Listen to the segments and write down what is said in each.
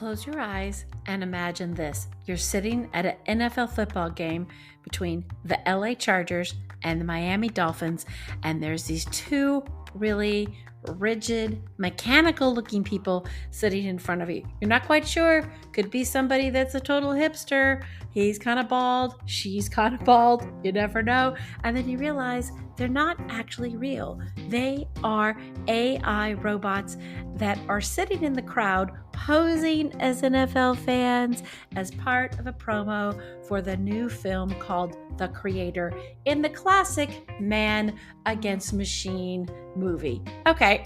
close your eyes and imagine this. You're sitting at an NFL football game between the LA Chargers and the Miami Dolphins, and there's these two really rigid, mechanical looking people sitting in front of you. You're not quite sure. Could be somebody that's a total hipster. He's kind of bald. She's kind of bald. You never know. And then you realize they're not actually real. They are AI robots that are sitting in the crowd posing as NFL fans as part of a promo for the new film called The Creator in the classic Man Against Machine movie. Okay,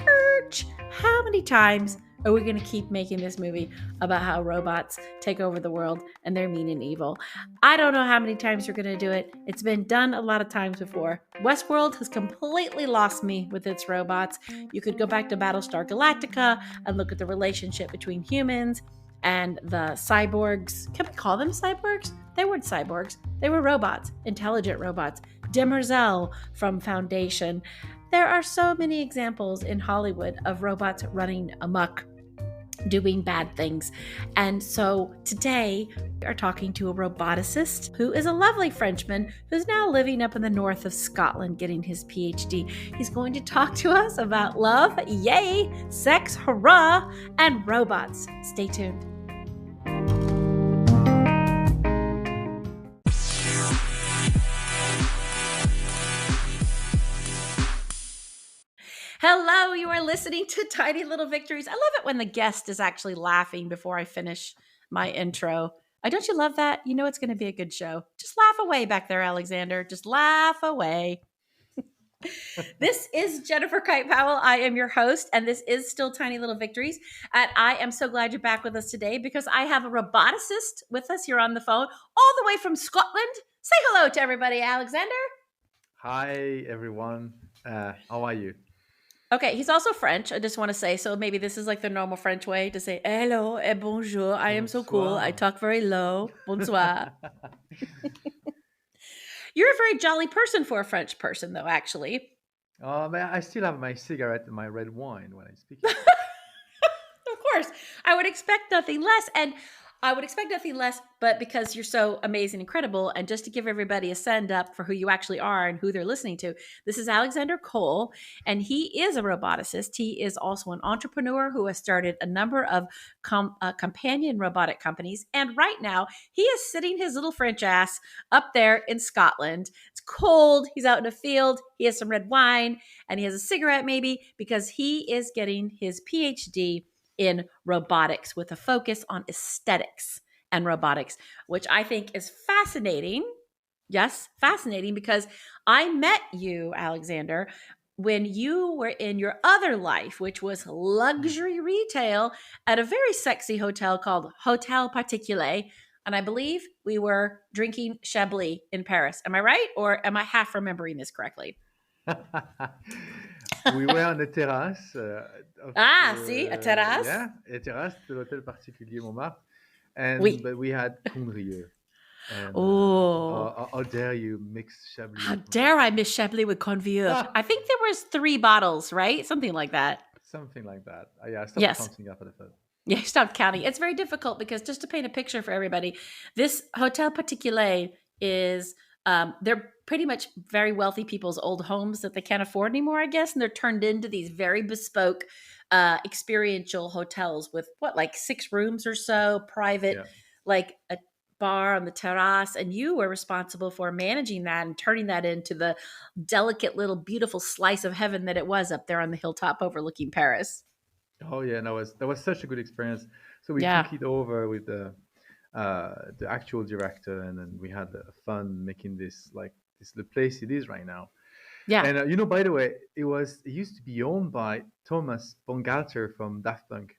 how many times are we going to keep making this movie about how robots take over the world and they're mean and evil? I don't know how many times we're going to do it. It's been done a lot of times before. Westworld has completely lost me with its robots. You could go back to Battlestar Galactica and look at the relationship between humans and the cyborgs. Can we call them cyborgs? They weren't cyborgs. They were robots, intelligent robots. Demerzel from Foundation. There are so many examples in Hollywood of robots running amok, doing bad things. And so today we are talking to a roboticist who is a lovely Frenchman who's now living up in the north of Scotland getting his PhD. He's going to talk to us about love, yay, sex, hurrah, and robots. Stay tuned. Hello, you are listening to Tiny Little Victories. I love it when the guest is actually laughing before I finish my intro. Don't you love that? You know it's going to be a good show. Just laugh away back there, Alexander. Just laugh away. This is Jennifer Kite Powell. I am your host, and this is still Tiny Little Victories. And I am so glad you're back with us today because I have a roboticist with us here on the phone, all the way from Scotland. Say hello to everybody, Alexander. Hi, everyone. How are you? Okay, he's also French. I just want to say, so maybe this is like the normal French way to say hello et bonjour. I am so cool. I talk very low. Bonsoir. You're a very jolly person for a French person, though, actually. But I still have my cigarette and my red wine when I speak. Of course, I would expect nothing less. And I would expect nothing less, but because you're so amazing, incredible, and just to give everybody a send up for who you actually are and who they're listening to, this is Alexander Colle, and he is a roboticist. He is also an entrepreneur who has started a number of companion robotic companies, and right now he is sitting his little French ass up there in Scotland. It's cold. He's out in a field. He has some red wine, and he has a cigarette maybe because he is getting his PhD in robotics with a focus on aesthetics and robotics, which I think is fascinating. Yes, fascinating because I met you, Alexander, when you were in your other life, which was luxury retail at a very sexy hotel called Hotel Particulier. And I believe we were drinking Chablis in Paris. Am I right? Or am I half remembering this correctly? We were on the terrace. See, a terrace. Yeah, a terrace de l'Hôtel Particulier Montmartre. But we had Condrieu. How dare you mix Chablis? How dare I mix Chablis with Convieux? I think there was 3 bottles, right? Something like that. Something like that. Yeah, I stopped counting after the third. Yeah, stop counting. It's very difficult because just to paint a picture for everybody, this Hotel Particulier is they're pretty much very wealthy people's old homes that they can't afford anymore, I guess. And they're turned into these very bespoke experiential hotels with like 6 rooms or so, private, like a bar on the terrace. And you were responsible for managing that and turning that into the delicate little beautiful slice of heaven that it was up there on the hilltop overlooking Paris. Oh yeah, that was such a good experience. So we took it over with the actual director, and then we had fun making this the place it is right now. Yeah. And by the way, it used to be owned by Thomas Bangalter from Daft Punk,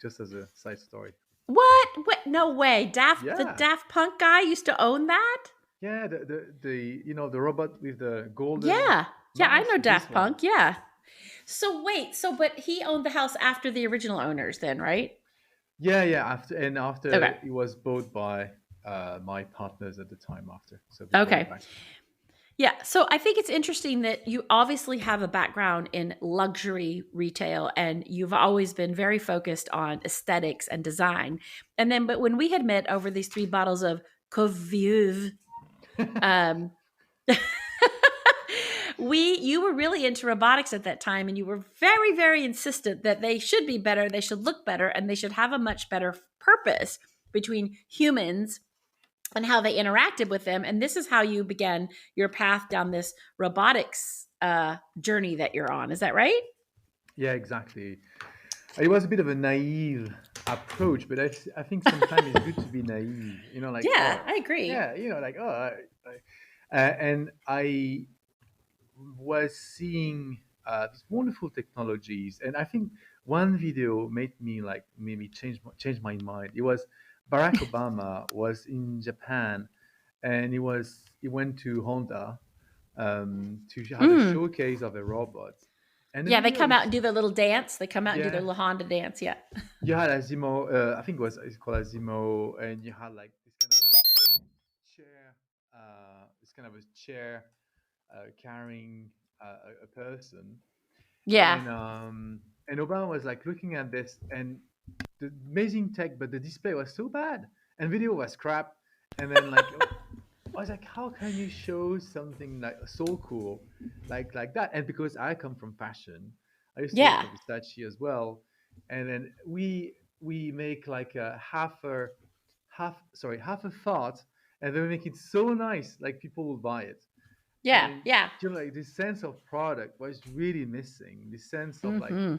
just as a side story. What? No way. The Daft Punk guy used to own that? Yeah, the robot with the golden. Yeah, I know Daft Punk. Yeah. So wait, but he owned the house after the original owners, then, right? Yeah. After it was bought by my partners at the time. After. So okay. Yeah, so I think it's interesting that you obviously have a background in luxury retail and you've always been very focused on aesthetics and design. And then, but when we had met over these three bottles of Coviev, um, you were really into robotics at that time and you were very, very insistent that they should be better, they should look better, and they should have a much better purpose between humans and how they interacted with them. And this is how you began your path down this robotics journey that you're on. Is that right? Yeah, exactly. It was a bit of a naive approach, but I think sometimes it's good to be naive. Like, Yeah, oh, I agree. yeah, like, oh, and I was seeing these wonderful technologies, and I think one video made me like maybe change my mind. It was Barack Obama was in Japan, and he went to Honda to have a Mm. showcase of a robot, and the Yeah, they video come out and is do their little dance. They come out and do their yeah. little Honda dance. Yeah. You had Asimo, I think it's called Asimo, and you had like this kind of a chair, carrying a person, Yeah. and Obama was like looking at this and the amazing tech, but the display was so bad and video was crap, and then like I was like, how can you show something like so cool, like that? And because I come from fashion, I used to work Yeah. for Versace as well, and then we make like a half a thought, and then we make it so nice, like people will buy it, Yeah. and Yeah. like this sense of product was really missing. This sense of like Hmm.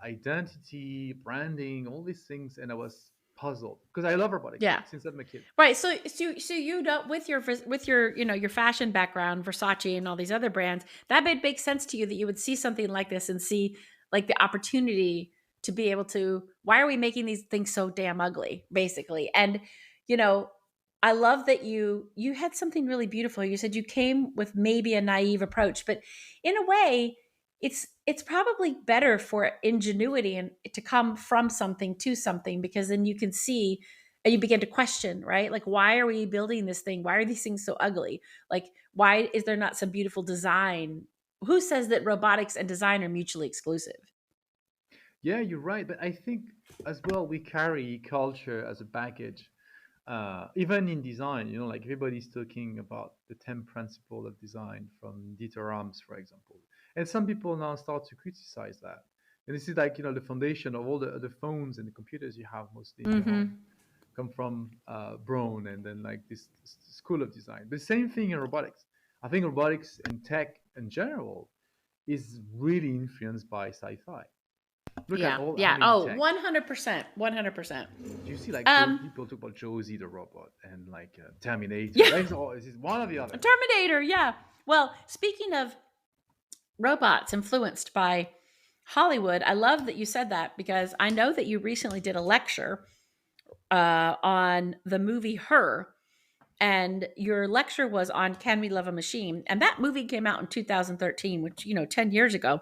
identity, branding, all these things, and I was puzzled because I love robotics Yeah. since I'm a kid. Right. So you don't with your your fashion background, Versace and all these other brands, that made big sense to you that you would see something like this and see like the opportunity to be able to why are we making these things so damn ugly, basically? And you know, I love that you had something really beautiful. You said you came with maybe a naive approach, but in a way, it's probably better for ingenuity and to come from something to something because then you can see and you begin to question, right? Like, why are we building this thing? Why are these things so ugly? Like, why is there not some beautiful design? Who says that robotics and design are mutually exclusive? Yeah, you're right. But I think as well we carry culture as a baggage. Even in design, like everybody's talking about the 10 principle of design from Dieter Rams, for example. And some people now start to criticize that. And this is like, the foundation of all the phones and the computers you have mostly in your home Mm-hmm. come from Braun and then like this school of design. The same thing in robotics. I think robotics and tech in general is really influenced by sci-fi. Look at Yeah. all how Yeah. many Oh, tech. 100%. 100%. Do you see like Um, people talk about Josie the robot and like Terminator? yeah. That's all. This is one or the other. Terminator. Yeah. Well, speaking of robots influenced by Hollywood, I love that you said that because I know that you recently did a lecture on the movie Her, and your lecture was on Can We Love a Machine? And that movie came out in 2013, which, 10 years ago.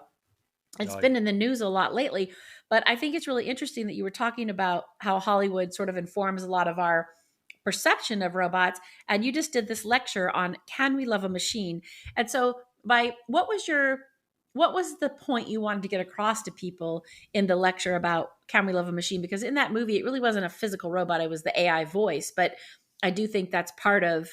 It's Oh been yeah. in the news a lot lately, but I think it's really interesting that you were talking about how Hollywood sort of informs a lot of our perception of robots. And you just did this lecture on Can We Love a Machine? And so, by what was the point you wanted to get across to people in the lecture about Can We Love a Machine? Because in that movie, it really wasn't a physical robot; it was the AI voice. But I do think that's part of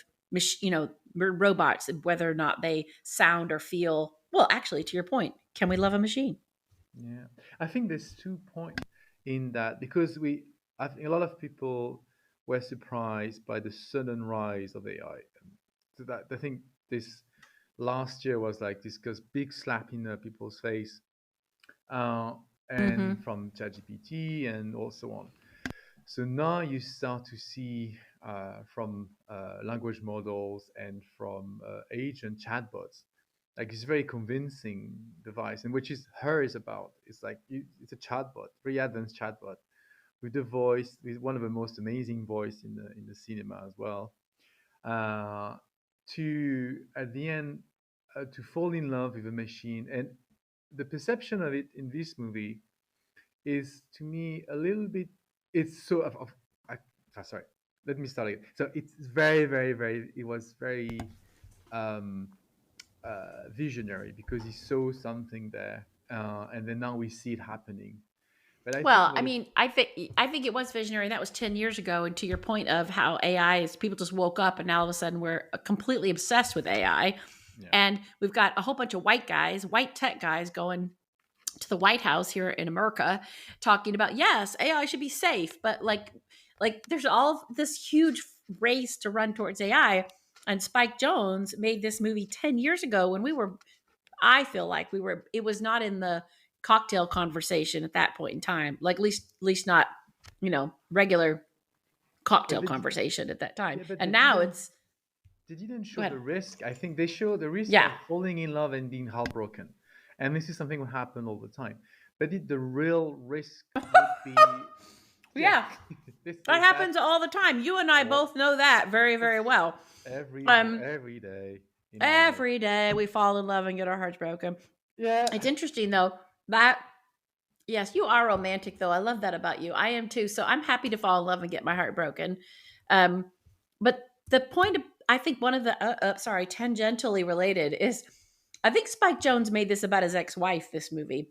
robots, whether or not they sound or feel. Well, actually, to your point, can we love a machine? Yeah, I think there's 2 points in that because I think a lot of people were surprised by the sudden rise of AI. So that I think this last year was like this big slap in people's face, uh, and Mm-hmm. from ChatGPT and also on. So now you start to see from language models and from agent chatbots, like it's very convincing device, and which is her is about. It's like it's a chatbot, very advanced chatbot with the voice, with one of the most amazing voice in the cinema as well. Uh, to at the end to fall in love with a machine, and the perception of it in this movie is to me a little bit it's so I, sorry, let me start again. So it's very very very it was very visionary because he saw something there, and then now we see it happening. But I think Well, what I is mean, I think it was visionary. That was 10 years ago. And to your point of how AI is, people just woke up and now all of a sudden we're completely obsessed with AI. yeah, And we've got a whole bunch of white guys, white tech guys going to the White House here in America talking about, yes, AI should be safe, but like there's all this huge race to run towards AI. And Spike Jones made this movie 10 years ago when we were, I feel like we were, it was not in the cocktail conversation at that point in time, like at least not, regular but cocktail conversation at that time. yeah, but And now it's, they didn't go show ahead. the risk. I think they show the risk Yeah. of falling in love and being heartbroken, and this is something that happen all the time. But the real risk would be, yeah, Yeah. this That is that happens all the time. You and I all both know that very, very well. Um, every day in our life. every day we fall in love and get our hearts broken. Yeah, It's interesting though that yes, you are romantic though. I love that about you. I am too. So I'm happy to fall in love and get my heart broken. Um, but the point of, I think one of the tangentially related is I think Spike Jones made this about his ex-wife, this movie,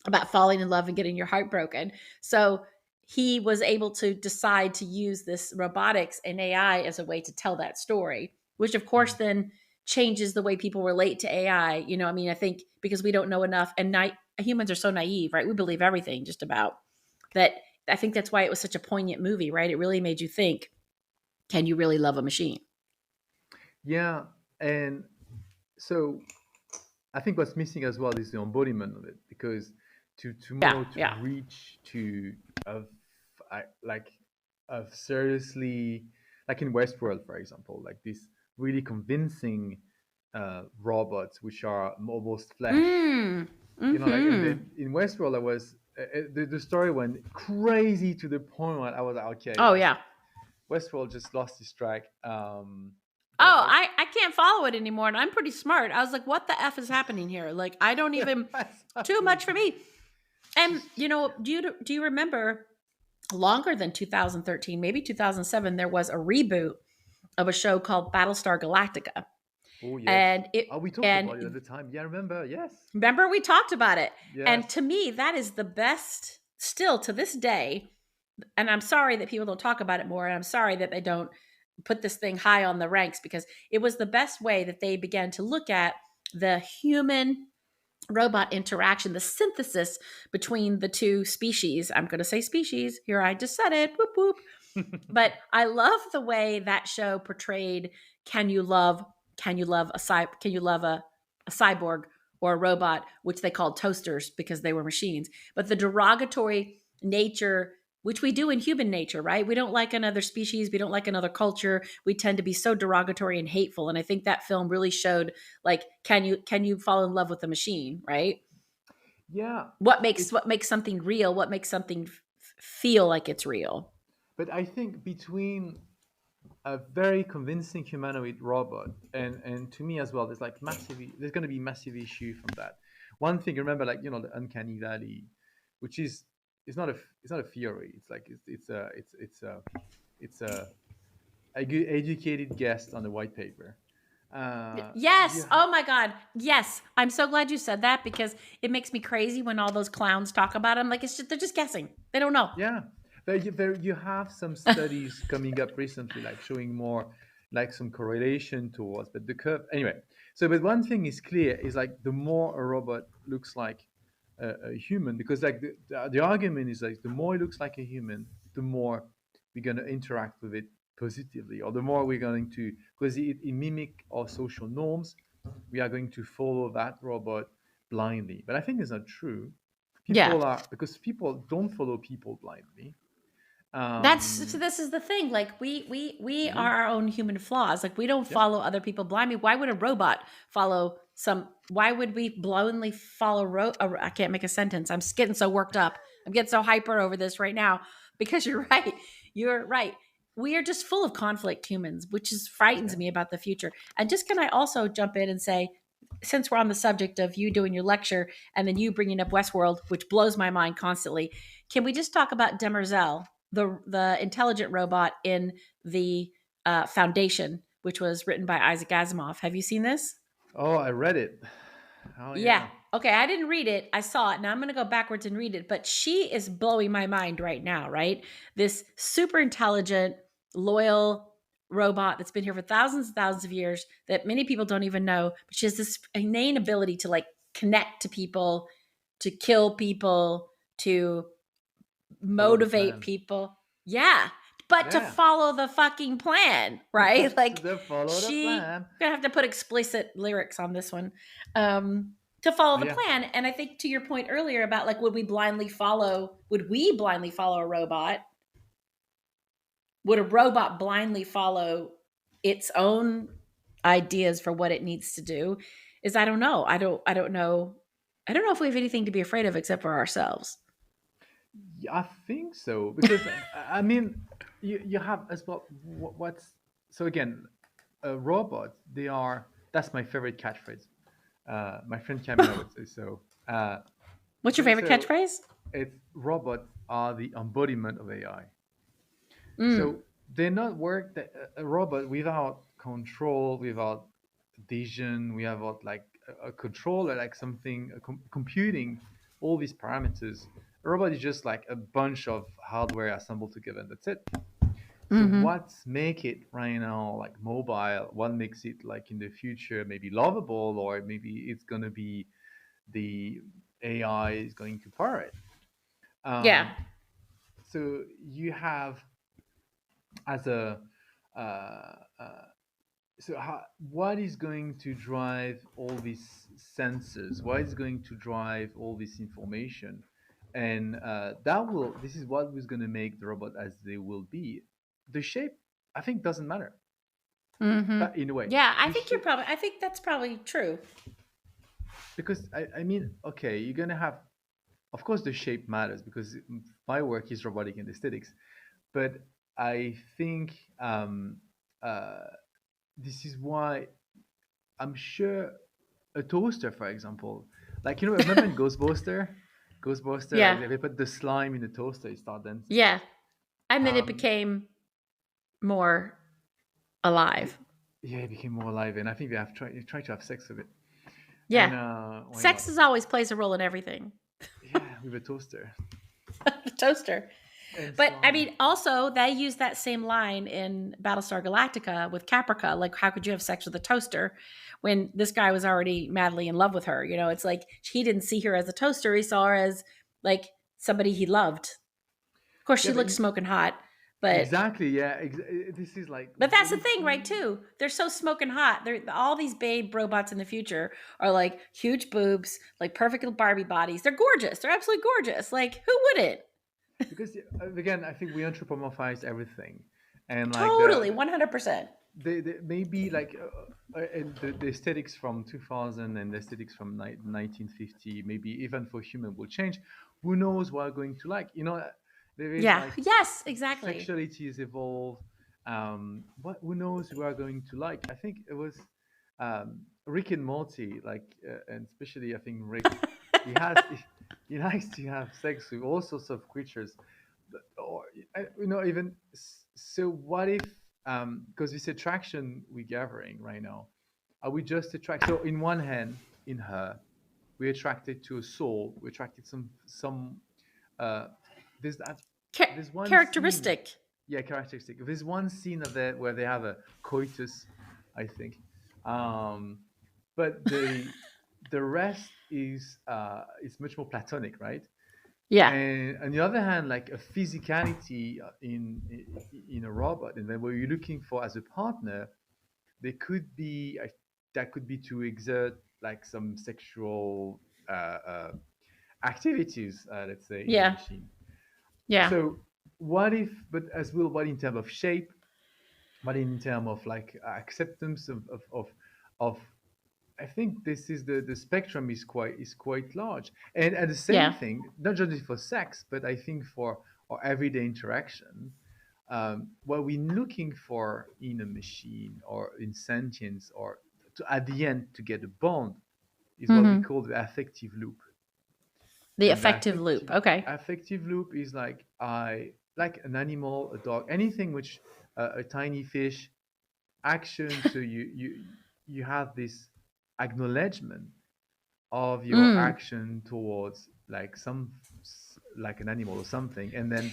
about falling in love and getting your heart broken. So he was able to decide to use this robotics and AI as a way to tell that story, which of course then changes the way people relate to AI. I mean, I think because we don't know enough and humans are so naive, right? We believe everything just about that. I think that's why it was such a poignant movie, right? It really made you think, can you really love a machine? yeah, and so I think what's missing as well is the embodiment of it, because to Yeah, tomorrow to yeah. reach to a like a seriously, like in Westworld, for example, like this really convincing robots which are almost flesh, Mm. like, and Hmm. then in Westworld, I was the story went crazy to the point where I was like, okay, Oh like yeah. Westworld just lost its track. But Oh, like, I can't follow it anymore. And I'm pretty smart. I was like, what the F is happening here? Like, I don't even, what's too much happening? for me. And, Just do you remember longer than 2013, maybe 2007, there was a reboot of a show called Battlestar Galactica. Oh yes. And it, Oh, we talked and about it at the time. Yeah, I remember. Yes. remember we talked about it. And Yes. to me, that is the best still to this day. And I'm sorry that people don't talk about it more. And I'm sorry that they don't put this thing high on the ranks because it was the best way that they began to look at the human robot interaction, the synthesis between the two species. I'm going to say species here. I just said it. Whoop, whoop. But I love the way that show portrayed can you love can you love a cyborg or a robot, which they called toasters because they were machines. But the derogatory nature, which we do in human nature, right? We don't like another species, we don't like another culture. We tend to be so derogatory and hateful. And I think that film really showed like can you fall in love with a machine, right? Yeah. What makes It. what makes something real? What makes something feel like it's real? But I think between a very convincing humanoid robot and to me as well, there's going to be massive issue from that. One thing, remember, like, the uncanny valley, which is it's not a theory. It's like it's a good educated guess on the white paper. Yes. Yeah, Oh my God. Yes. I'm so glad you said that because it makes me crazy when all those clowns talk about them. Like they're just guessing. They don't know. yeah. You have some studies coming up recently, like showing more, like some correlation towards, but the curve anyway. So, but one thing is clear is like the more a robot looks like a human, because like the argument is like the more it looks like a human, the more we're going to interact with it positively, or the more we're going to, because it mimic our social norms, we are going to follow that robot blindly. But I think it's not true. Yeah. People are, because people don't follow people blindly. That's so um this is the thing. Like we we do. are our own human flaws. Like we don't Yep. follow other people blindly. Why would a robot follow some why would we blindly follow I can't make a sentence. I'm getting so worked up. I'm getting so hyper over this right now because you're right. You're right. We are just full of conflict humans, which is frightens Yeah. me about the future. And just can I also jump in and say since we're on the subject of you doing your lecture and then you bringing up Westworld, which blows my mind constantly, can we just talk about Demerzel, the intelligent robot in the Foundation, which was written by Isaac Asimov? Have you seen this? Oh, I read it. Oh Yeah. yeah. Okay. I didn't read it. I saw it. Now I'm going to go backwards and read it. But she is blowing my mind right now, right? This super intelligent, loyal robot that's been here for thousands and thousands of years that many people don't even know. But she has this inane ability to like connect to people, to kill people, to Follow the motivate plan. people. Yeah. But to Yeah. follow the fucking plan, right? Like To follow the she plan. gonna have to put explicit lyrics on this one. To follow the Yeah. plan. And I think to your point earlier about like would we blindly follow a robot? Would a robot blindly follow its own ideas for what it needs to do? Is I don't know. I don't know. I don't know if we have anything to be afraid of except for ourselves. Yeah, I think so because I mean, you have as well. What's so again, a robot. They are. That's my favorite catchphrase. My friend Camilla would say so. What's your favorite So catchphrase? it's robots are the embodiment of AI. Mm. So they're not work that a robot without control, without vision, without like a controller, like something computing all these parameters. A robot is just like a bunch of hardware assembled together, and that's it. So Mm-hmm. what's make it right now like mobile? What makes it like in the future maybe lovable, or maybe it's gonna be the AI is going to power it. Yeah. So you have as a uh, uh, what is going to drive all these sensors? What is going to drive all this information? And this is what was going to make the robot as they will be. The shape, I think, doesn't matter. Mm-hmm. But in a way, Yeah, the shape, I think that's probably true. because I mean, okay, you're going to have, of course, the shape matters because my work is robotic and aesthetics. But I think uh, this is why I'm sure a toaster, for example, like remember in Ghostbuster, like Yeah. they put the slime in the toaster, it start dancing. Yeah. And then it Um, became more alive. yeah, it became more alive, and I think they try to have sex with it, and Yeah. why not? Sex is always plays a role in everything. Yeah, with a toaster The toaster. and But I slime. mean, also they use that same line in Battlestar Galactica with Caprica. Like, how could you have sex with a toaster when this guy was already madly in love with her? You know, it's like he didn't see her as a toaster; he saw her as like somebody he loved. Of course, Yeah, she looked smoking hot, but exactly. Yeah, this is like But that's the really thing, right? key. Too, they're so smoking hot. They're all these babe robots in the future are like huge boobs, like perfect little Barbie bodies. They're gorgeous. They're absolutely gorgeous. Like who wouldn't? Because again, I think we anthropomorphize everything, and like Totally, 100%. they maybe like and the aesthetics from 2000 and the aesthetics from 1950 maybe even for human will change. Who knows what we're going to like, there is Yeah. like Yes. Exactly. sexuality is evolved. What who knows who are going to like. I think it was Rick and Morty, like and especially I think Rick, he has he likes to have sex with all sorts of creatures. Or even so what if because this attraction we're gathering right now, are we just attract so in one hand in her we're attracted to a soul, we're attracted some uh there's that there's one scene, Characteristic. yeah, characteristic, there's one scene of that where they have a coitus, I think, um but the rest is much more platonic, right? Yeah. And on the other hand, like a physicality in a robot, and then what you're looking for as a partner, there could be that could be to exert like some sexual activities, let's say, in the Yeah. machine. Yeah. So what if, but as well, what in terms of shape, what in terms of like acceptance of I think this is the spectrum is quite large, and at the same Yeah. thing, not just for sex, but I think for our everyday interaction, what we're looking for in a machine or in sentience, or at the end to get a bond, is what we Hmm. call the affective loop. The And the affective loop. affective Okay. affective loop is like an animal, a dog, anything which a tiny fish action. So you have this acknowledgement of your Mm. action towards like like an animal or something, and then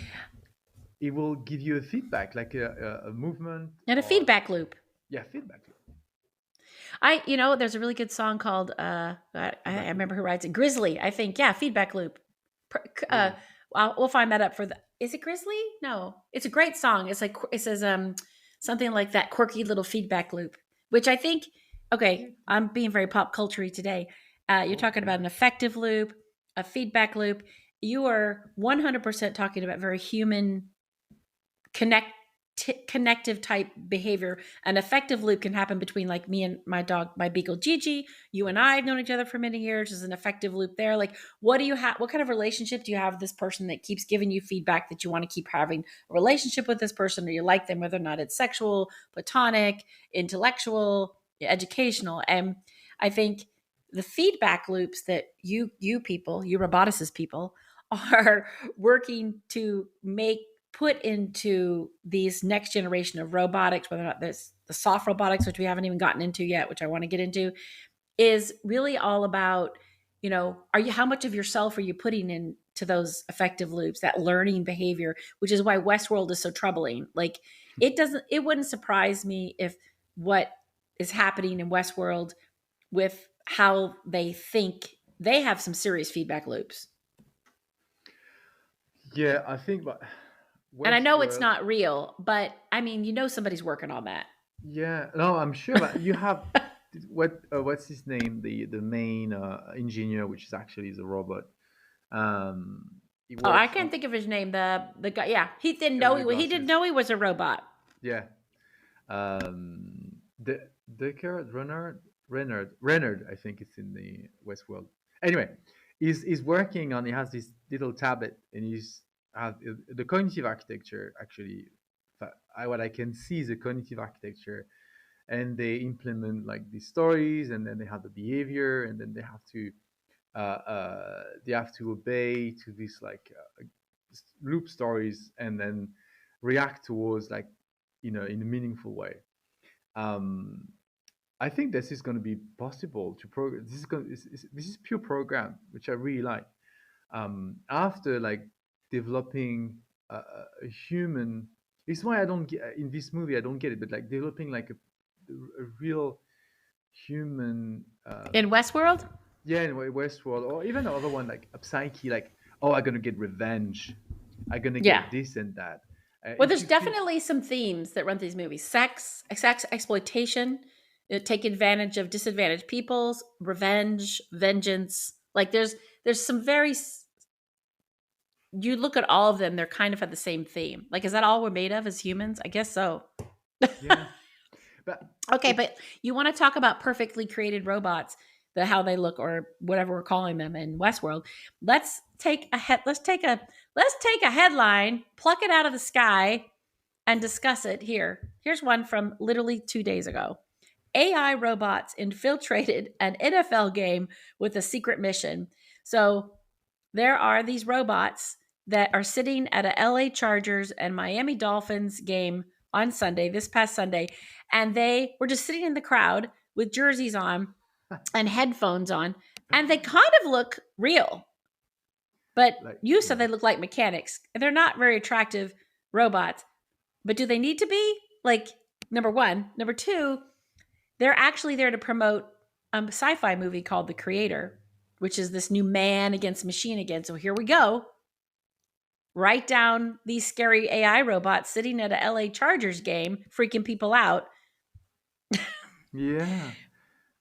it will give you a feedback, like a movement And a or feedback loop. yeah, feedback loop. There's a really good song called I Feedback loop. remember who writes it. Grizzly, I think. Yeah, feedback loop. Uh, Really? we'll find that up for the. Is it Grizzly? No, it's a great song. It's like it says something like that quirky little feedback loop, which I think. Okay, I'm being very pop culture-y today. You're talking Okay. about an effective loop, a feedback loop. You are 100% talking about very human connective type behavior. An effective loop can happen between like me and my dog, my beagle Gigi. You and I have known each other for many years. There's an effective loop there. Like, what do you have? What kind of relationship do you have with this person that keeps giving you feedback that you want to keep having a relationship with this person, or you like them, whether or not it's sexual, platonic, intellectual, educational? And I think the feedback loops that you people, you roboticist people, are working to make put into these next generation of robotics, whether or not this the soft robotics, which we haven't even gotten into yet, which I want to get into, is really all about, are you how much of yourself are you putting into those effective loops, that learning behavior, which is why Westworld is so troubling. Like it wouldn't surprise me if what is happening in Westworld with how they think, they have some serious feedback loops. Yeah, I think, but And I know it's Westworld. not real, but I mean, somebody's working on that. Yeah, no, I'm sure, but you have what's his name? The main engineer, which is actually the robot. He Oh, I works can't on think of his name. The guy, yeah, he didn't guy with know the he didn't glasses. know he was a robot. Yeah, the Decker Renard, I think it's in the Westworld. Anyway, he's working on. He has this little tablet, and he's have the cognitive architecture. Actually, what I can see is the cognitive architecture, and they implement like these stories, and then they have the behavior, and then they have to obey to these like loop stories, and then react towards like in a meaningful way. um I think this is going to be possible to program. This is pure program, which I really like. After like developing a human, it's why I don't get in this movie. I don't get it, but like developing like a real human. In Westworld? Yeah, in Westworld, or even another one like a psyche, like, oh, I'm gonna get revenge, I'm gonna Yeah. get this and that. Well, If there's you feel, definitely some themes that run through these movies: sex exploitation, take advantage of disadvantaged peoples, revenge, vengeance. Like there's some very you look at all of them, they're kind of at the same theme. Like, is that all we're made of as humans? I guess so. yeah, but Okay, it's but you want to talk about perfectly created robots, the how they look or whatever we're calling them in Westworld. Let's take a headline, pluck it out of the sky and discuss it here. Here's one from literally 2 days ago. AI robots infiltrated an NFL game with a secret mission. So there are these robots that are sitting at a LA Chargers and Miami Dolphins game on Sunday, this past Sunday, and they were just sitting in the crowd with jerseys on and headphones on, and they kind of look real. But like, you said yeah, they look like mechanics. They're not very attractive robots, but do they need to be? Like, number one. Number two, they're actually there to promote a sci-fi movie called The Creator, which is this new man against machine again. So here we go. Write down these scary AI robots sitting at a LA Chargers game, freaking people out. yeah,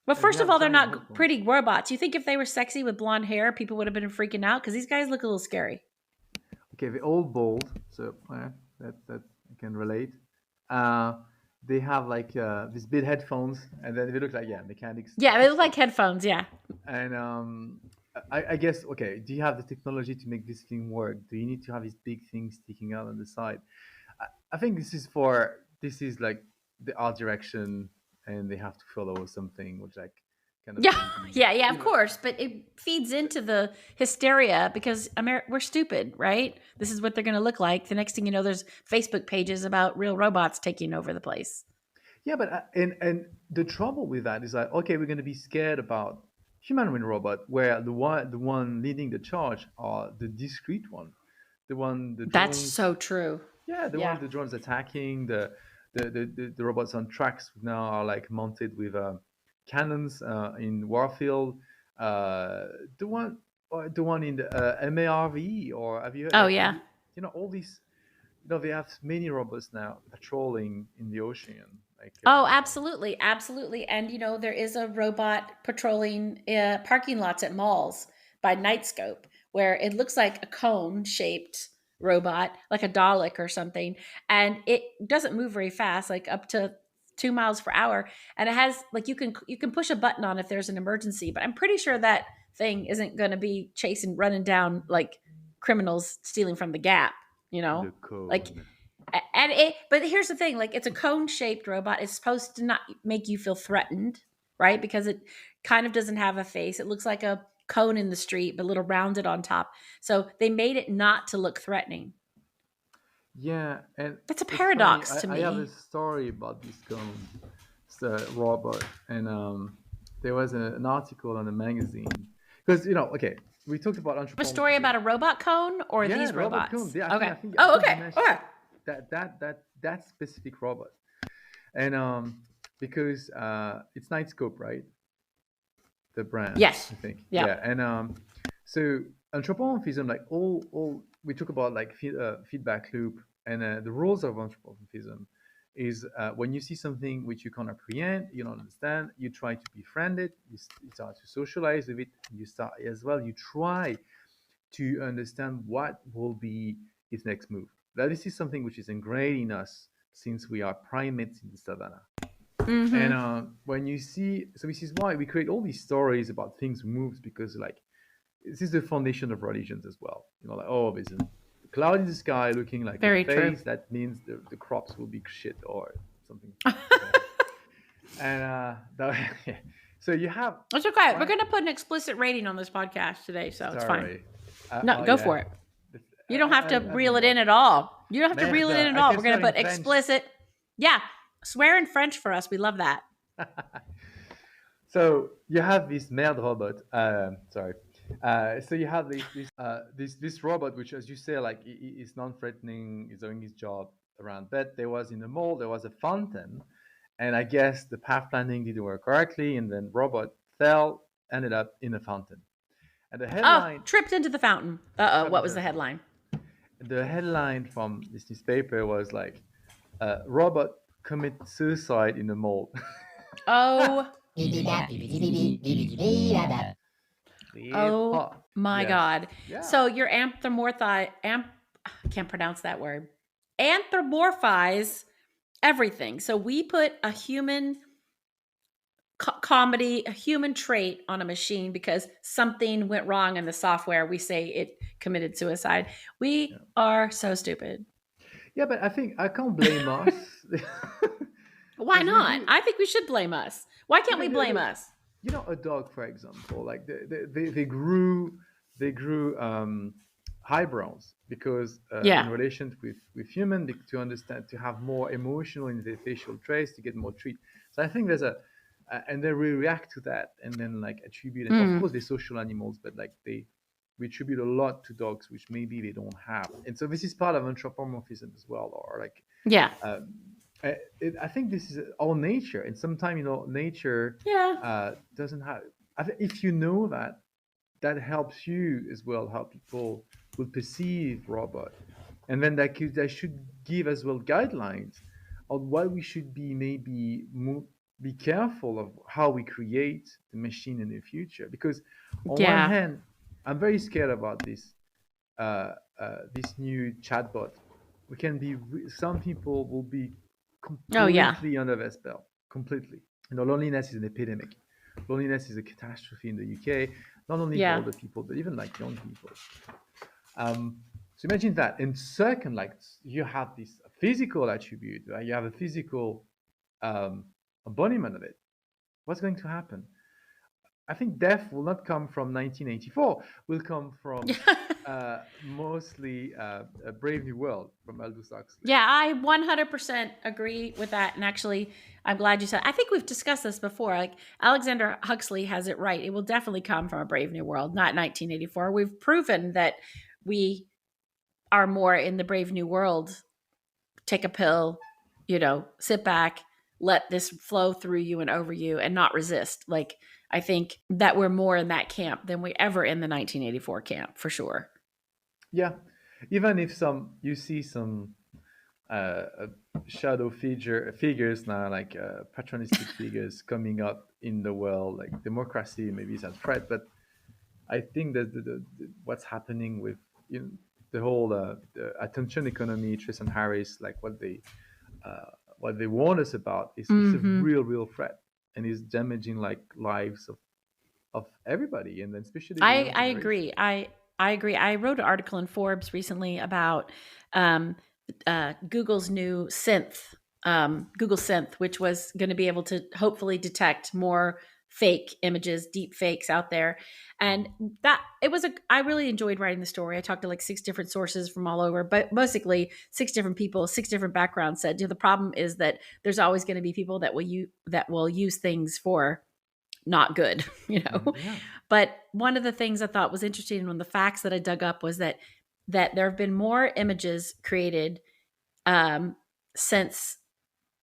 But and they first of have all, they're giant not headphones. pretty robots. You think if they were sexy with blonde hair, people would have been freaking out? Because these guys look a little scary. Okay, they're all bald, so that I can relate. Uh, they have like these big headphones, and then they look like, yeah, mechanics Yeah, they look like stuff. headphones. Yeah. And I guess, okay, do you have the technology to make this thing work? Do you need to have these big things sticking out on the side? I think this is like the art direction, and they have to follow something which like kind of Yeah, can be, yeah, of course. But it feeds into the hysteria because we're stupid, right? This is what they're going to look like. The next thing you know, there's Facebook pages about real robots taking over the place. Yeah, but and the trouble with that is like, okay, we're going to be scared about humanoid robot, where the one leading the charge are the discrete one, the That's drones. so true. Yeah, Yeah. the drones attacking the robots on tracks now are like mounted with cannons in Warfield. Uh, the one the one in the MARV, or have you heard, Oh like yeah. all these, they have many robots now patrolling in the ocean, like Oh, absolutely, absolutely. And there is a robot patrolling parking lots at malls by Nightscope, where it looks like a cone-shaped robot, like a Dalek or something, and it doesn't move very fast, like up to 2 miles per hour. And it has like you can push a button on if there's an emergency, but I'm pretty sure that thing isn't going to be chasing, running down like criminals stealing from the Gap. You the know, like cone. and it, but here's the thing, like it's a cone shaped robot. It's supposed to not make you feel threatened, right? Because it kind of doesn't have a face. It looks like a cone in the street but a little rounded on top, so they made it not to look threatening. Yeah, and That's a it's funny. paradox to I have a me. story about this cone, it's a robot, and there was an article on a magazine, because okay, we talked about A story anthropomorphism. about a robot cone or Yeah, these robot cone. robots? Yeah, Okay. I Oh, think you okay. mentioned Okay. that specific robot, and because it's Nightscope, right? The brand, Yes. I think. Yeah. Yeah, and so anthropomorphism, like all we talk about, like feedback loop, and the rules of anthropomorphism is when you see something which you can't apprehend, you don't understand, you try to befriend it, you start to socialize with it, you start as well, you try to understand what will be its next move. Now, this is something which is ingrained in us since we are primates in the savannah. And Mm-hmm. when you see, so this is why we create all these stories about things moves, because like this is the foundation of religions as well. Like, oh, there's a cloud in the sky looking like a Very true. face. That means the crops will be shit or something like that. And yeah. So you have It's okay. We're right. gonna put an explicit rating on this podcast today, so it's fine. Sorry. No, Oh go yeah. for it. You don't have to I've reel been it in watching. at all. You don't have to reel Merde. it in at I all. can We're going to swear in put French. explicit. Yeah. Swear in French for us. We love that. So you have this merde robot. Sorry. So you have this robot, which, as you say, like is non-threatening, is doing his job around. But there was in the mall, there was a fountain, and I guess the path planning didn't work correctly, and then robot fell, ended up in a fountain. And Oh, tripped into the fountain. Uh oh. trapped What into was the the fountain. headline? The headline from this newspaper was like, "Robot commit suicide in the mall." Oh, oh Yeehaw. my Yes. God. Yeah. So you're I can't pronounce that word. Anthropomorphize everything. So we put a human comedy, a human trait on a machine because something went wrong in the software. We say it committed suicide. Yeah. We are so stupid. Yeah, but I think I can't blame us Why because we not? do. I think we should blame us. Why can't we Because blame us? a dog, for example, like they grew eyebrows because in Yeah. relation with human, to understand, to have more emotional in their facial traits, to get more treat. So I think there's and they will react to that, and then like attribute, and of Mm. course they're social animals, but like we attribute a lot to dogs which maybe they don't have, and so this is part of anthropomorphism as well, or like Yeah. um, I think this is our nature, and sometimes nature Yeah. doesn't have. If you know that, that helps you as well. How people will perceive robot, and then that should give as well guidelines on what we should be maybe be careful of how we create the machine in the future. Because on one Yeah. hand, I'm very scared about this new chatbot. We can be Some people will be Oh, yeah. completely under their spell, completely. Loneliness is an epidemic. Loneliness is a catastrophe in the UK, not only for Yeah. older people but even like young people. So imagine that. And second, like you have this physical attribute, right? You have a physical embodiment of it. What's going to happen? I think death will not come from 1984. Will come from mostly A Brave New World from Aldous Huxley. Yeah, I 100% agree with that. And actually, I'm glad you said. I think we've discussed this before. Like Alexander Huxley has it right. It will definitely come from A Brave New World, not 1984. We've proven that we are more in the Brave New World. Take a pill, sit back, let this flow through you and over you, and not resist. Like I think that we're more in that camp than we ever in the 1984 camp, for sure. Yeah, even if you see some uh, shadow figures now, like patronistic figures coming up in the world, like democracy maybe is at threat. But I think that what's happening with the whole the attention economy, Tristan Harris, like what they warn us about is a Mm-hmm. real threat, and is damaging like lives of everybody, and then especially the I young I generation. agree. I agree. I wrote an article in Forbes recently about um, Google's new synth, Google Synth, which was going to be able to hopefully detect more fake images, deep fakes out there. And that it was I really enjoyed writing the story. I talked to like 6 different sources from all over, but basically 6 different people, 6 different backgrounds said, the problem is that there's always going to be people that will use things for not good, Yeah. But one of the things I thought was interesting, and one of the facts that I dug up was that there have been more images created since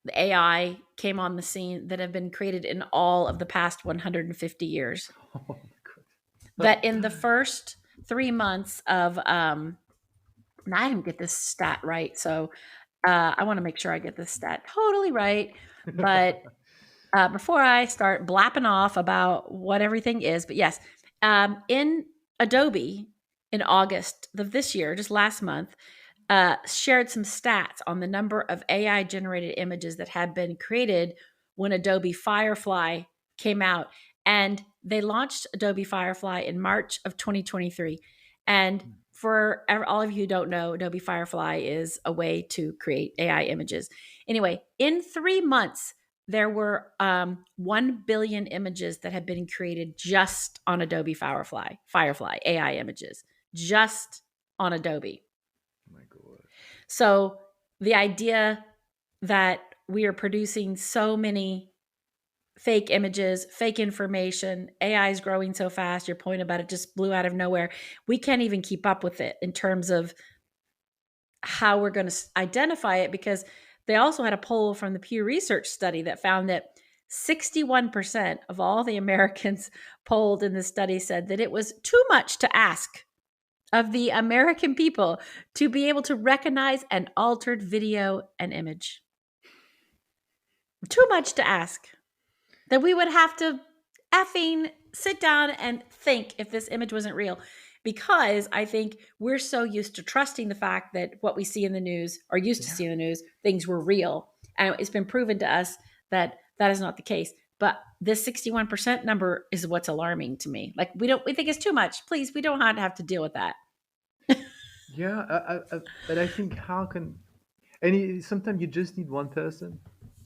the AI came on the scene that have been created in all of the past 150 years. Oh my That in the god. first 3 months of, and I didn't get this stat right, so I want to make sure I get this stat totally right. But before I start blapping off about what everything is, but yes, in Adobe in August of this year, just last month, shared some stats on the number of AI generated images that had been created when Adobe Firefly came out. And they launched Adobe Firefly in March of 2023. And for all of you who don't know, Adobe Firefly is a way to create AI images. Anyway, in 3 months, there were 1 billion images that had been created just on Adobe Firefly AI images, just on Adobe. Oh my god. So the idea that we are producing so many fake images, fake information, AI is growing so fast, your point about it just blew out of nowhere. We can't even keep up with it in terms of how we're going to identify it, because they also had a poll from the Pew Research study that found that 61% of all the Americans polled in the study said that it was too much to ask of the American people to be able to recognize an altered video and image. Too much to ask. That we would have to effing sit down and think if this image wasn't real. Because I think we're so used to trusting the fact that what we see in the news, or used to Yeah. see in the news, things were real. And it's been proven to us that that is not the case. But this 61% number is what's alarming to me. Like we think it's too much. Please, we don't have to deal with that. Yeah, but I think how can sometimes you just need one person.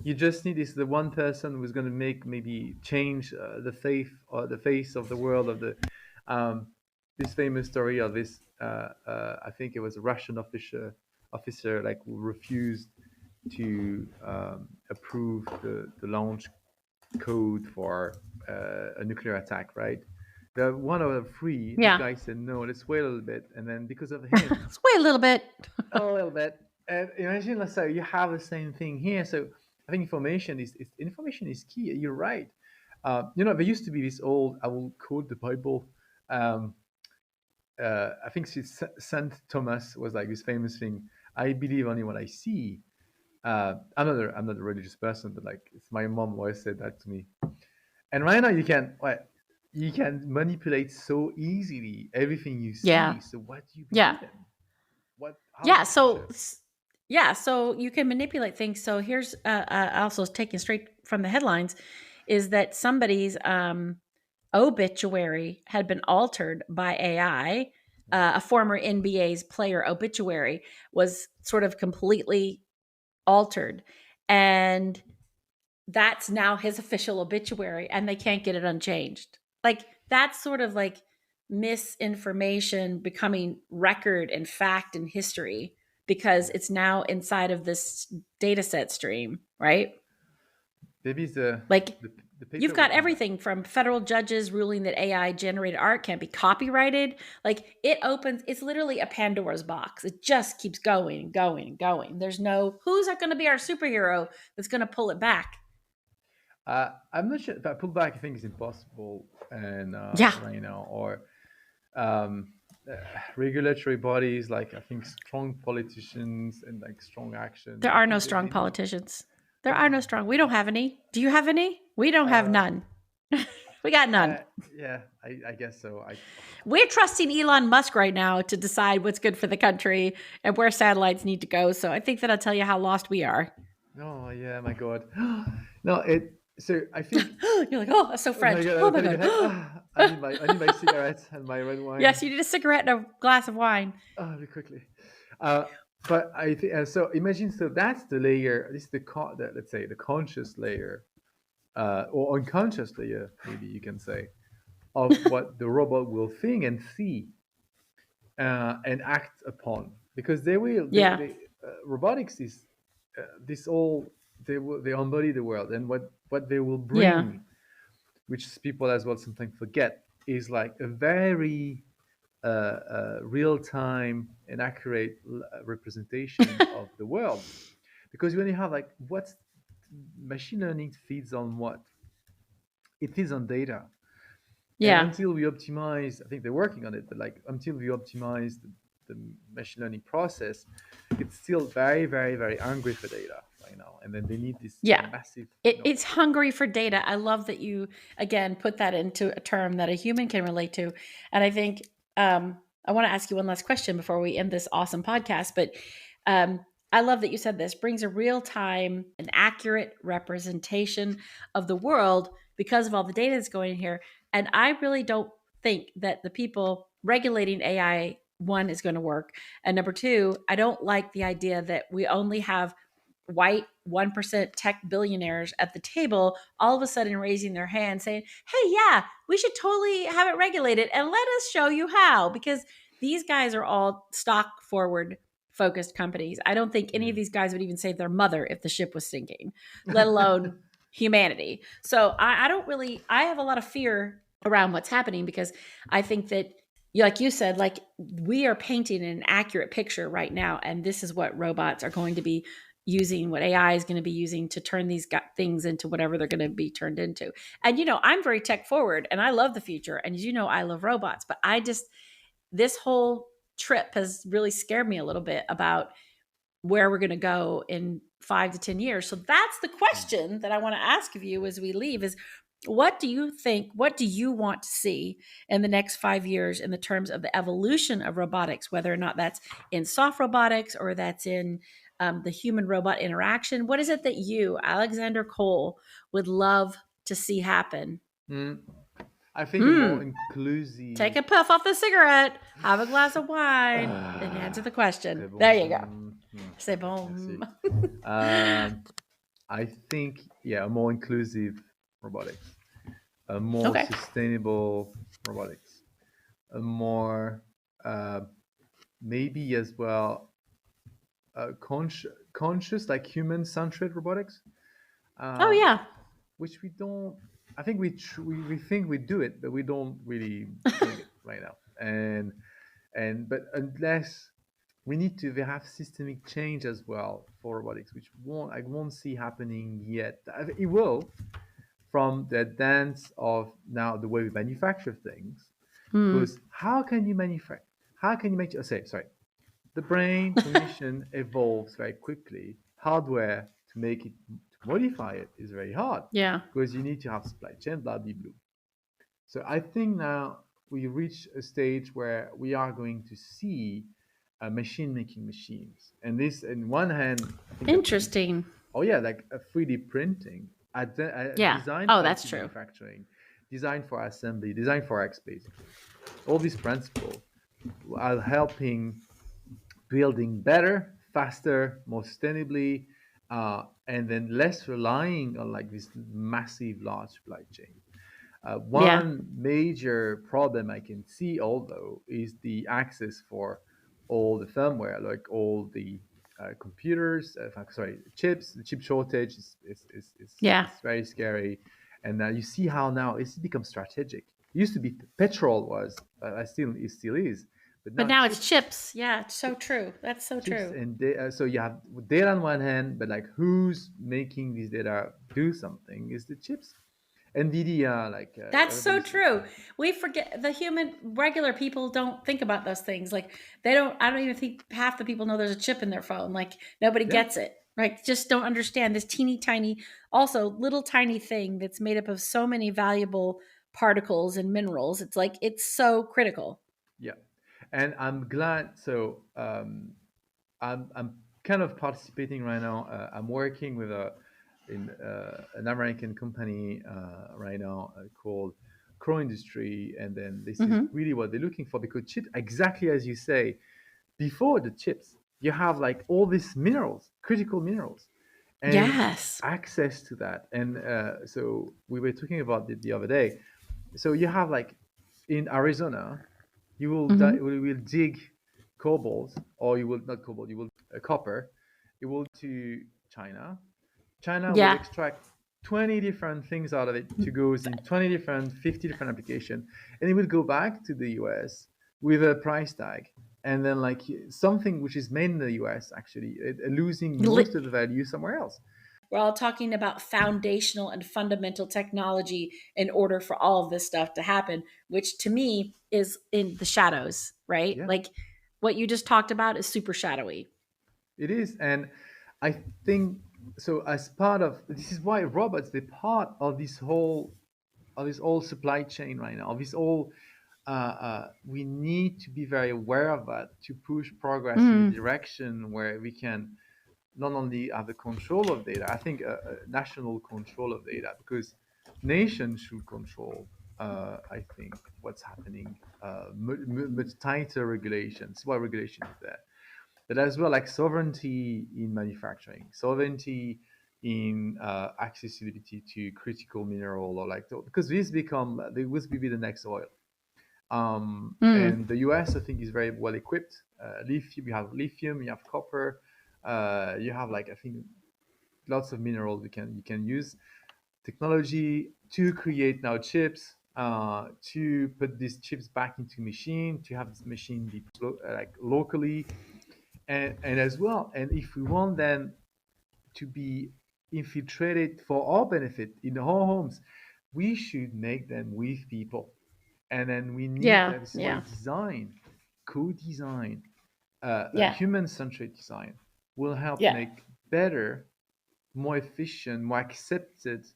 You just need is the one person who's going to make maybe change the faith or the face of the world of the this famous story of this. I think it was a Russian officer like who refused to approve the launch code for a nuclear attack, right? The one out of three, this Yeah. guy said no. Let's wait a little bit, and then because of him, Let's wait a little bit. a little bit. And imagine, let's say you have the same thing here. So I think information is key. You're right. There used to be this old. I will quote the Bible. Um, I think Saint Thomas was like this famous thing. I believe only what I see. I'm not a religious person, but like it's my mom always said that to me. And right now you can manipulate so easily everything you Yeah. see. So what do you Yeah. believe in? How Yeah. do you So shift? so you can manipulate things. So here's also taken straight from the headlines, is that somebody's obituary had been altered by AI. A former NBA's player obituary was sort of completely altered, and that's now his official obituary, and they can't get it unchanged. like that's sort of like misinformation becoming record and fact and history because it's now inside of this data set stream, right? Maybe Like the you've paper will got come back. everything from federal judges ruling that AI generated art can't be copyrighted. Like it's literally a Pandora's box. It just keeps going and going and going. There's no, who's going to be our superhero that's going to pull it back? I'm not sure if I pull back. I think it's impossible, and Yeah. right now, or um, uh, regulatory bodies like I think strong politicians and like strong action. There I are no think strong they need. politicians. There are no strong. We don't have any. Do you have any? We don't have Uh, none. We got none. yeah, I guess so. We're trusting Elon Musk right now to decide what's good for the country and where satellites need to go. So I think that'll tell you how lost we are. Oh yeah, my God. No, it. So I think. You're like, oh, that's so Oh my French. God, Oh I'm my turning God. my head. I need my cigarettes and my red wine. Yes, you need a cigarette and a glass of wine. Very quickly. Uh, but I think so. Imagine, so that's the layer. This is let's say the conscious layer, or unconscious layer, maybe you can say, of what the robot will think and see, and act upon, because they will. Yeah. Robotics is this all. They embody the world, and what they will Yeah. bring, which people as well sometimes forget, is like a very real time and accurate representation of the world. Because when you have like what's machine learning feeds on what? It feeds on data. And Yeah. until we optimize, I think they're working on it, but like until we optimize the machine learning process, it's still very, very, very hungry for data right now. And then they need this Yeah. massive, It's hungry for data. I love that you, again, put that into a term that a human can relate to. And I think I want to ask you one last question before we end this awesome podcast. But I love that you said this brings a real time, an accurate representation of the world because of all the data that's going in here. And I really don't think that the people regulating AI, one, is going to work. And number two, I don't like the idea that we only have white 1% tech billionaires at the table all of a sudden raising their hand saying, hey, yeah, we should totally have it regulated and let us show you how. Because these guys are all stock forward focused companies. I don't think any of these guys would even save their mother if the ship was sinking, let alone humanity. So I don't really, I have a lot of fear around what's happening because I think that, like you said, like we are painting an accurate picture right now. And this is what robots are going to be using, what AI is going to be using to turn these things into whatever they're going to be turned into. And, I'm very tech forward and I love the future. And as you know, I love robots, but this whole trip has really scared me a little bit about where we're going to go in 5 to 10 years. So that's the question that I want to ask of you as we leave is, what do you think, what do you want to see in the next 5 years in the terms of the evolution of robotics, whether or not that's in soft robotics or that's in the human robot interaction? What is it that you, Alexander Colle, would love to see happen? I think a more inclusive. Take a puff off the cigarette, have a glass of wine, then answer the question. Bon. There you go. C'est bon. I think, yeah, a more inclusive robotics, a more sustainable robotics, a more maybe as well conscious, like human-centered robotics. Oh yeah. Which we don't. I think we think we do it, but we don't really doing it right now. But unless we need to have systemic change as well for robotics, which I won't see happening yet. It will, from the dance of now the way we manufacture things. Because how can you manufacture? How can you make? Sorry. The brain cognition evolves very quickly. Hardware to make it, to modify it, is very hard. Yeah. Because you need to have supply chain, blah blah blah. So I think now we reach a stage where we are going to see a machine making machines, and this, in one hand, I think interesting. Like a 3D printing, design. Oh, that's true. Manufacturing, design for assembly, design for X, basically. All these principles are helping building better, faster, more sustainably, and then less relying on like this massive, large supply chain. One major problem I can see, although, is the access for all the firmware, like all the computers, sorry, chips. The chip shortage is very scary. And you see how now it's become strategic. It used to be petrol was, it still is, but But now now it's chips, chips. Yeah, it's so true. That's so chips true. and data. So you have data on one hand, but like who's making these data do something is the chips. NVIDIA, like That's so everybody's. true. We forget the regular people don't think about those things. Like they don't, I don't even think half the people know there's a chip in their phone. Like nobody Yeah, gets it, right? Just don't understand this teeny tiny, also little tiny thing that's made up of so many valuable particles and minerals. It's like, it's so critical. yeah, and I'm glad. So I'm kind of participating right now. I'm working with an American company right now called Crow Industry, and then this is Hmm. really what they're looking for, because chips, exactly as you say, before the chips, you have like all these minerals, critical minerals, and Yes. access to that. And so we were talking about it the other day. So you have like in Arizona, Hmm. you will dig cobalt, or you will not cobalt, you will copper. You will to China. China will Yeah. extract 20 different things out of it to go in 20 different, 50 different applications, and it will go back to the US with a price tag. And then like something which is made in the US actually losing most of the value somewhere else. We're all talking about foundational and fundamental technology in order for all of this stuff to happen, which to me is in the shadows, right? Yeah, Like what you just talked about is super shadowy. it is. And I think so. As part of this is why robots, they're part of this whole supply chain right now. Of this whole we need to be very aware of that to push progress in a Mm. direction where we can not only have the control of data, I think national control of data, because nations should control, I think, what's happening, much tighter regulations, why regulation is there. But as well, like sovereignty in manufacturing, sovereignty in accessibility to critical mineral, or like, because this will be the next oil. Mm. And the US, I think, is very well equipped. Lithium, you have lithium, you have copper, you have like I think lots of minerals you can use technology to create now chips, to put these chips back into machine, to have this machine like locally, and as well. And if we want them to be infiltrated for our benefit in our homes, we should make them with people. And then we need, Yeah. this is why Yeah. design, co-design, Yeah. human-centric design will help Yeah. make better, more efficient, more accepted,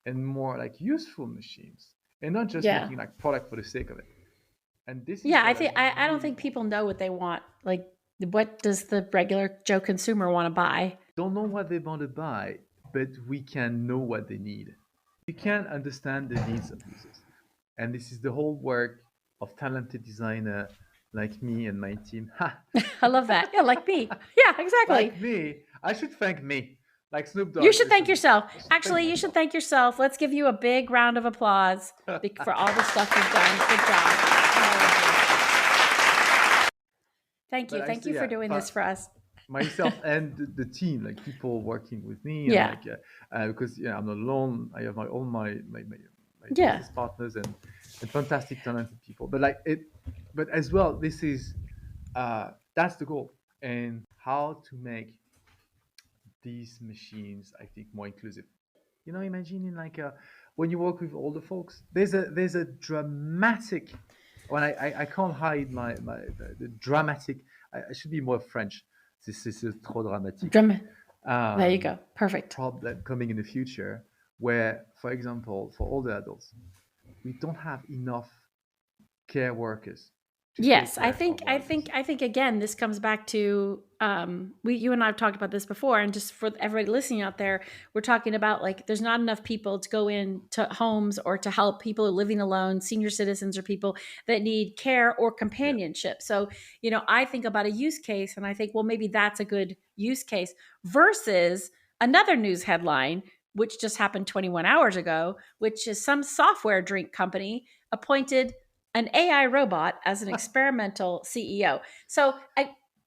and more like useful machines, and not just Yeah. making like product for the sake of it. And this is Yeah. I what I think I don't really think people know what they want. Like what does the regular Joe consumer want to buy? don't know what they want to buy, but we can know what they need. We can understand the needs of users. And this is the whole work of talented designer like me and my team. Ha! I love that. Yeah, like me. Yeah, exactly. Like me, I should thank me. Like Snoop You Dogg, should thank yourself. I should thank Actually, you should myself. thank yourself. Let's give you a big round of applause for all the stuff you've done. Good job. Thank But you. I Thank say, you for yeah, doing this for us. myself and the team, like people working with me, and Yeah. like because I'm not alone. I have my Yeah. business partners and fantastic talented people. But like it, but as well, this is that's the goal, and how to make these machines, I think, more inclusive. Imagining like when you work with older folks, there's a dramatic. When I can't hide the dramatic. I should be more French. C'est trop dramatique. Drum. There you Um, go. Perfect. Problem coming in the future, where, for example, for older adults, we don't have enough care workers to take Yes, care of our elders. I think again, this comes back to you and I have talked about this before, and just for everybody listening out there, we're talking about like there's not enough people to go into homes or to help people who are living alone, senior citizens, or people that need care or Yeah, companionship. So I think about a use case, and I think, well, maybe that's a good use case versus another news headline which just happened 21 hours ago, which is some software drink company appointed an AI robot as an experimental CEO. So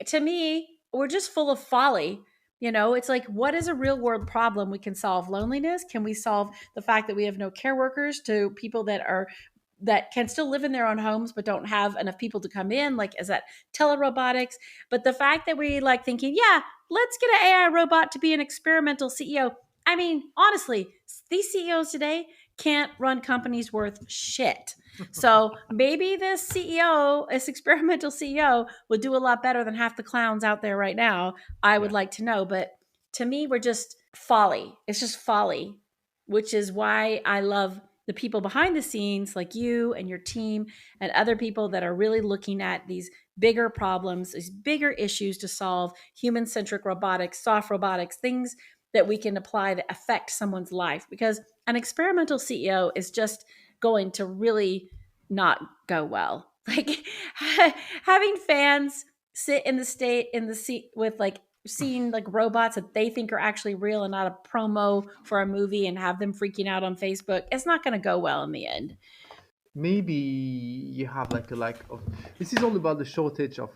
to me, we're just full of folly. It's like, what is a real world problem we can solve? Loneliness? Can we solve the fact that we have no care workers to people that can still live in their own homes but don't have enough people to come in? Like, is that telerobotics? But the fact that we like thinking, yeah, let's get an AI robot to be an experimental CEO. I mean, honestly, these CEOs today can't run companies worth shit. So maybe this CEO, this experimental CEO, would do a lot better than half the clowns out there right now. I would like to know. But to me, we're just folly. It's just folly, which is why I love the people behind the scenes like you and your team and other people that are really looking at these bigger problems, these bigger issues to solve, human-centric robotics, soft robotics, things that we can apply that affect someone's life. Because an experimental CEO is just going to really not go well. Like having fans sit in the seat with like seeing like robots that they think are actually real and not a promo for a movie and have them freaking out on Facebook, it's not going to go well in the end. Maybe you have like a lack of. This is all about the shortage of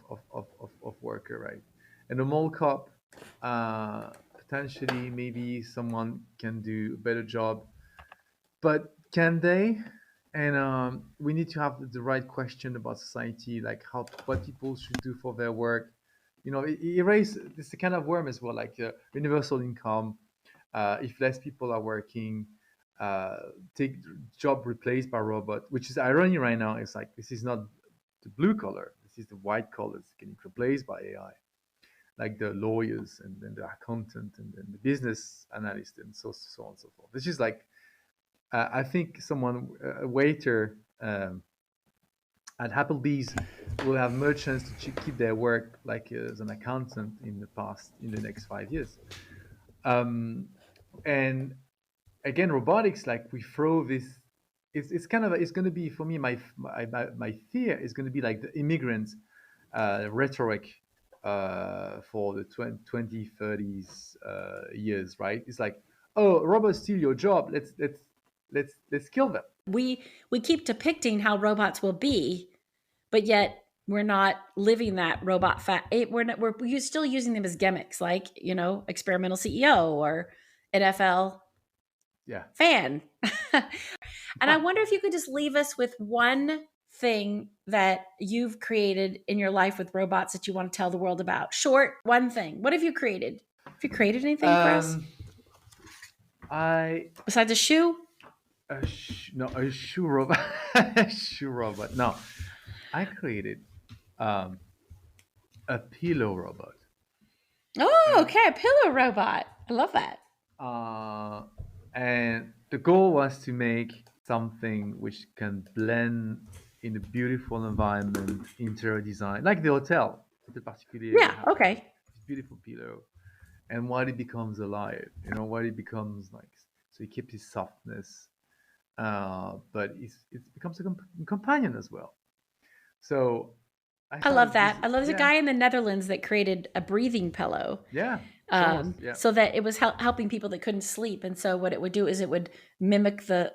worker, right? And the mall cop, potentially, maybe someone can do a better job, but can they? And we need to have the right question about society, like what people should do for their work. Erase this kind of worm as well, like universal income. If less people are working, uh, take job replaced by robot, which is irony right now. It's like this is not the blue collar, this is the white collars getting replaced by AI, like the lawyers and then the accountant and then the business analyst and so on and so forth. This is like I think a waiter at Applebee's will have more chance to keep their work like as an accountant in the next 5 years. And again, robotics, like we throw this. It's kind of it's going to be for me my fear is going to be like the immigrant rhetoric for the 2030s years, right? It's like, oh, robots steal your job. Let's kill them. We keep depicting how robots will be, but yet we're not living that robot we're still using them as gimmicks, like experimental CEO or NFL Yeah. fan. And I wonder if you could just leave us with one thing that you've created in your life with robots that you want to tell the world about. Short, one thing. What have you created? Have you created anything for us? Besides a shoe? No, a shoe robot. A shoe robot. No, I created a pillow robot. Oh, okay, a pillow robot. I love that. And the goal was to make something which can blend in a beautiful environment, interior design, like the hotel. The particular Yeah. Okay. this beautiful pillow, and while it becomes alive, while it becomes like so, it keeps its softness, but it becomes a companion as well. So I love that. I love there's a guy in the Netherlands that created a breathing pillow. Yeah. So that it was helping people that couldn't sleep. And so what it would do is it would mimic the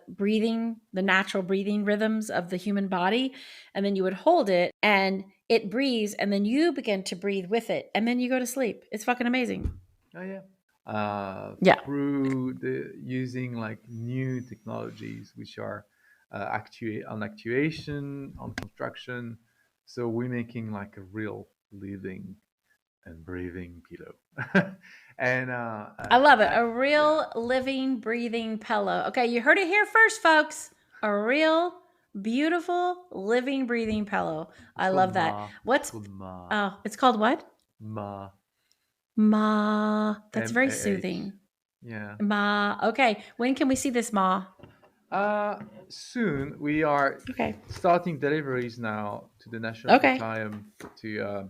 natural breathing rhythms of the human body. And then you would hold it and it breathes and then you begin to breathe with it. And then you go to sleep. It's fucking amazing. Oh, yeah. Through using like new technologies, which are on actuation, on construction. So we're making like a real living and breathing pillow. And I love it. A real living, breathing pillow. Okay, you heard it here first, folks. A real, beautiful, living, breathing pillow. I love that. It's called Ma. Oh, it's called what? Ma. Ma. That's very MAH. soothing. Yeah. Ma. Okay. When can we see this, Ma? Soon. We are starting deliveries now to the National Museum to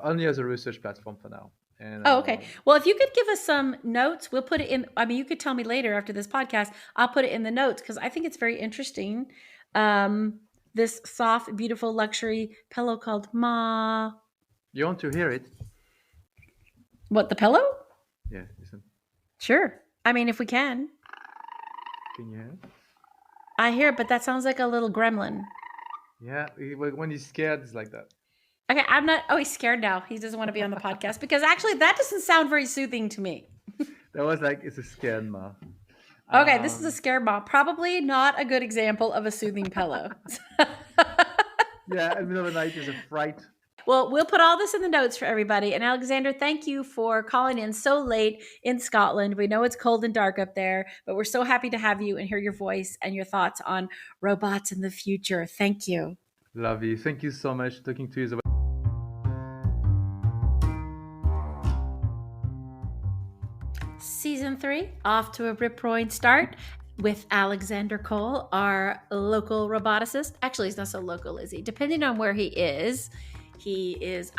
only as a research platform for now. And, okay. Well, if you could give us some notes, we'll put it in. I mean, you could tell me later after this podcast. I'll put it in the notes because I think it's very interesting. This soft, beautiful luxury pillow called Ma. You want to hear it? What, the pillow? Yeah, listen. Sure. I mean, if we can. Can you hear it? I hear it, but that sounds like a little gremlin. Yeah, when he's scared, it's like that. Okay, I'm not. Oh, he's scared now. He doesn't want to be on the podcast because actually that doesn't sound very soothing to me. That was like, it's a scared ma. Okay, this is a scared mom. Probably not a good example of a soothing pillow. Yeah, in the middle of the night is a fright. Well, we'll put all this in the notes for everybody. And Alexander, thank you for calling in so late in Scotland. We know it's cold and dark up there, but we're so happy to have you and hear your voice and your thoughts on robots in the future. Thank you. Love you. Thank you so much. Talking to you is a Season 3, off to a rip-roaring start with Alexander Colle, our local roboticist. Actually, he's not so local, is he? Depending on where he is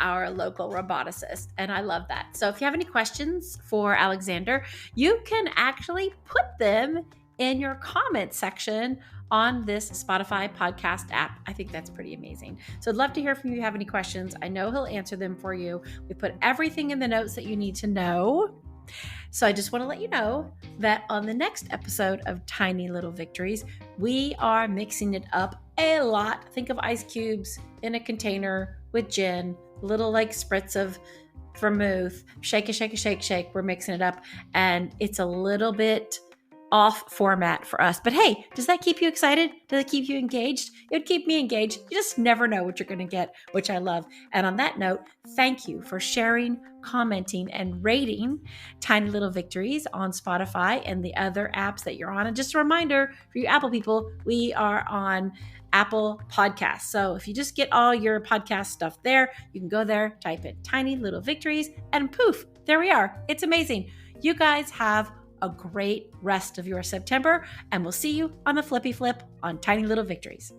our local roboticist, and I love that. So if you have any questions for Alexander, you can actually put them in your comment section on this Spotify podcast app. I think that's pretty amazing. So I'd love to hear from you if you have any questions. I know he'll answer them for you. We put everything in the notes that you need to know. So I just want to let you know that on the next episode of Tiny Little Victories, we are mixing it up a lot. Think of ice cubes in a container with gin, little like spritz of vermouth, shake, shake. We're mixing it up, and it's a little bit off format for us. But hey, does that keep you excited? Does it keep you engaged? It would keep me engaged. You just never know what you're going to get, which I love. And on that note, thank you for sharing, commenting, and rating Tiny Little Victories on Spotify and the other apps that you're on. And just a reminder for you Apple people, we are on Apple Podcasts. So if you just get all your podcast stuff there, you can go there, type in Tiny Little Victories, and poof, there we are. It's amazing. You guys have a great rest of your September, and we'll see you on the flippy flip on Tiny Little Victories.